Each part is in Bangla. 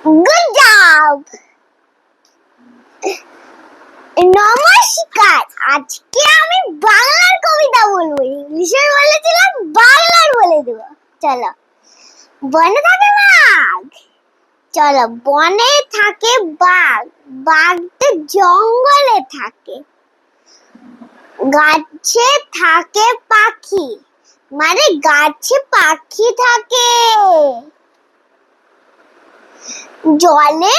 Good job! নমস্কার, আজকে আমি বাংলার কবিতা বলবো। ইংলিশের বলেছিলাম, বাংলার বলে দেবো। চলো। বনে থাকে বাঘ, চলো। বনে থাকে বাঘ, বাঘটা জঙ্গলে থাকে। গাছে থাকে পাখি, মানে গাছে পাখি থাকে। জলে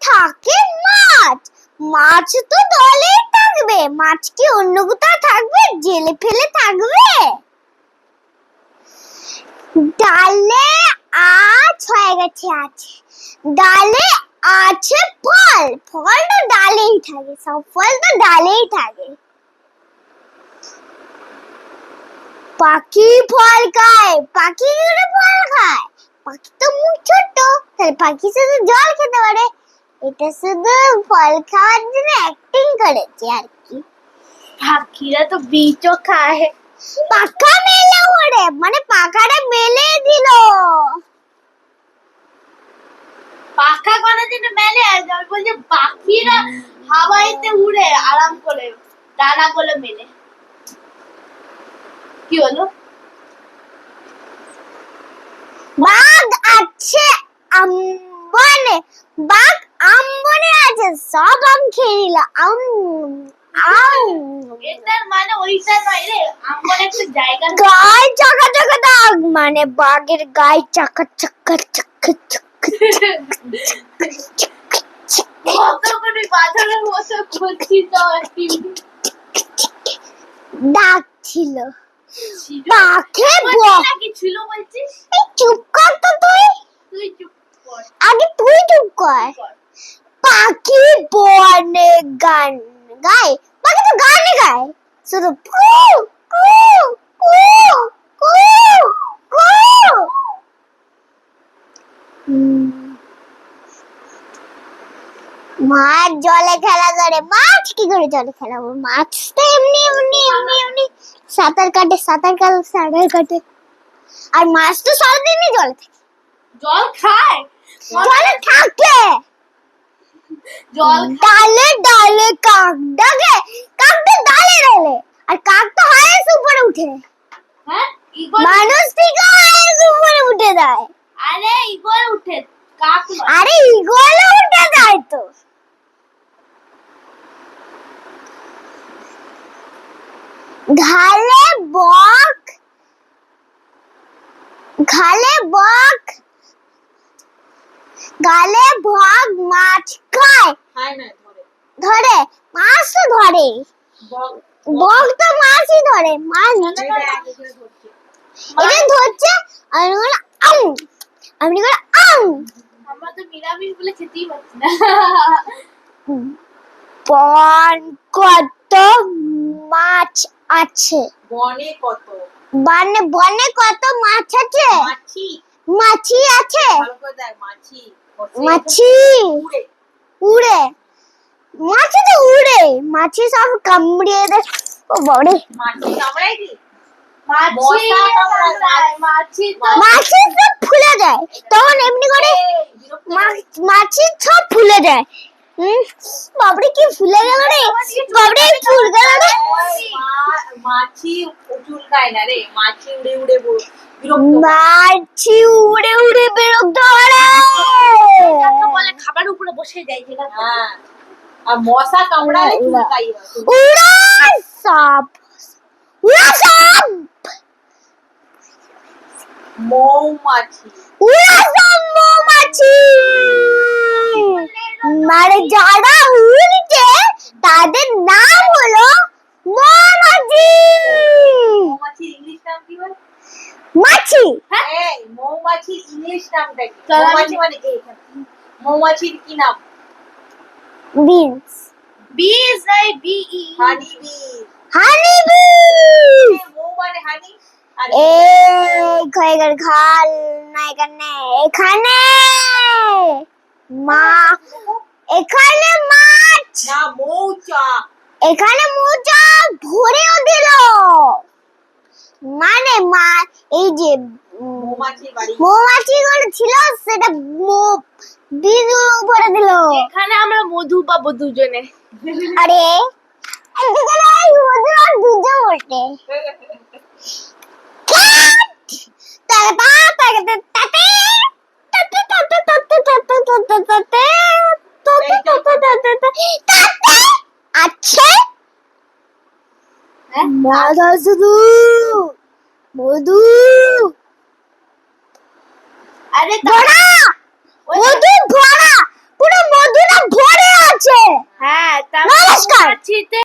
থাকে মাছ, মাছ তো জলেই থাকবে। মাছ কি অন্য কোথাও থাকবে? জেলে ফেলে থাকবে? ডালে হয়ে গেছে আছে, ডালে আছে ফল, ফল তো ডালেই থাকে। সব ফল তো ডালেই থাকে। পাখি ফল খায়, পাখি কি করে ফল খায়? পাখি তো মুখ ছোট, তাহলে পাখি শুধু জল খেতে পারে। এটা শুধু ফল খাওয়ার জন্য অ্যাক্টিং করেছে আর কি। পাখিরা তো বীজও খায়। পাখা মেলে ওড়ে, মানে পাখাটা মেলে দিল। পাখা কোনদিন মেলে? বলছে পাখিরা হাওয়াইতে উড়ে আরাম করে, ডানা করে মেলে। কি হলো? বাঘ আছে বনে, বাঘ আম বনে আছে, সব আম খেয়ে নিল। এটার মানে ওইটা নয় রে, আমার একটা জায়গা গায়ে চাকা চাকা দাগ, মানে বাঘের গায়ে চাকা চাকা চাকা চাকা কতগুলি বাঁধানোর মতো করছি তো দাগ ছিল। পাখে কি ছিল বলছিস? চুপ কর তো তুই, তুই চুপ কর, আগে তুই চুপ কর। পাখি বনে গান গায়, পাখি তো গানে গায় শুধু কু কু কু কু কু। মাছ জলে খেলা করে। মাছ কি করে জলে খেলা করে? মাছ তো এমনি এমনি এমনি এমনি সাঁতার কাটে। আর মাছ তো সারাদিনই জলে থাকে। জল খায়, জলে থাকে। জল ডালে ডালে কাক ডাকে, কাক তো ডালে ডালে, আর কাক তো হায়েস্ট উপরে উঠে। হ্যাঁ, ইগল মানুষ থেকে হায়েস্ট উপরে উঠে যায়। আরে ইগল উঠে, কাক নয়। আরে ইগলও উঠে যায় তো। ঘালে বক গালে বক মাছ খায়। খায় না, ধরে। ধরে, মাছ তো ধরে। বক তো মাছই ধরে। মাছ এটা ধরছে। আমি বলে আমরা তো নিরামিষ বলে খেতেই পাচ্ছি না। বন কত মাছ আছে? বনে কত? বনে কত মাছ আছে? মাছি আছে। মাছি উড়ে, মাছি তো উড়ে। মাছি সব কামড়িয়ে দেয়। ও বড়ে, মাছি কামড়ায় কি? মাছি সব ফুলে যায়। তখন এমনি করে মাছি সব ফুলে যায়। বাবরে কি ফুলে গেল রে, বাবরে ফুল গেল রে। মাছি চুলকায় না রে, মাছি উড়ে উড়ে মাছি উড়ে উড়ে বিরক্ত করে। বলে খাবার উপরে বসে যায় যেটা। হ্যাঁ, আর মশা কামড়ালে চুলকাই হয়। উড়া সাপ, উড়া সাপ। মৌমাছি, উড়া সাপ মৌমাছি। মানে যারা উড়ছে তাদের নাম হলো মৌমাছি। মৌমাছির ইংলিশ নাম কি বল? মাছি। হ্যাঁ, মৌমাছির ইংলিশ নামটা কি? মৌমাছি মানে কি? মৌমাছির কি নাম? বিনস। বিজ নাই, বি ই, হানি বি। মৌ মানে হানি। ঘাল না এখানে, এখানে মাছ না, মৌচাক। এখানে মোচা ভরেও দিল। মানে এই যে মৌমাছির বাড়ি, মৌমাছিগুলো ছিল সেটা দিয়ে উপরে দিল। এখানে আমরা মধু পাবো দুজনে। আরে এদিকে নাই মধু আর দুজন ওঠে। আচ্ছা মধু শুধু মধু আরে ভরা মধু ভরা পুরো মধুটা ভরে আছে। হ্যাঁ, নমস্কার। তারপর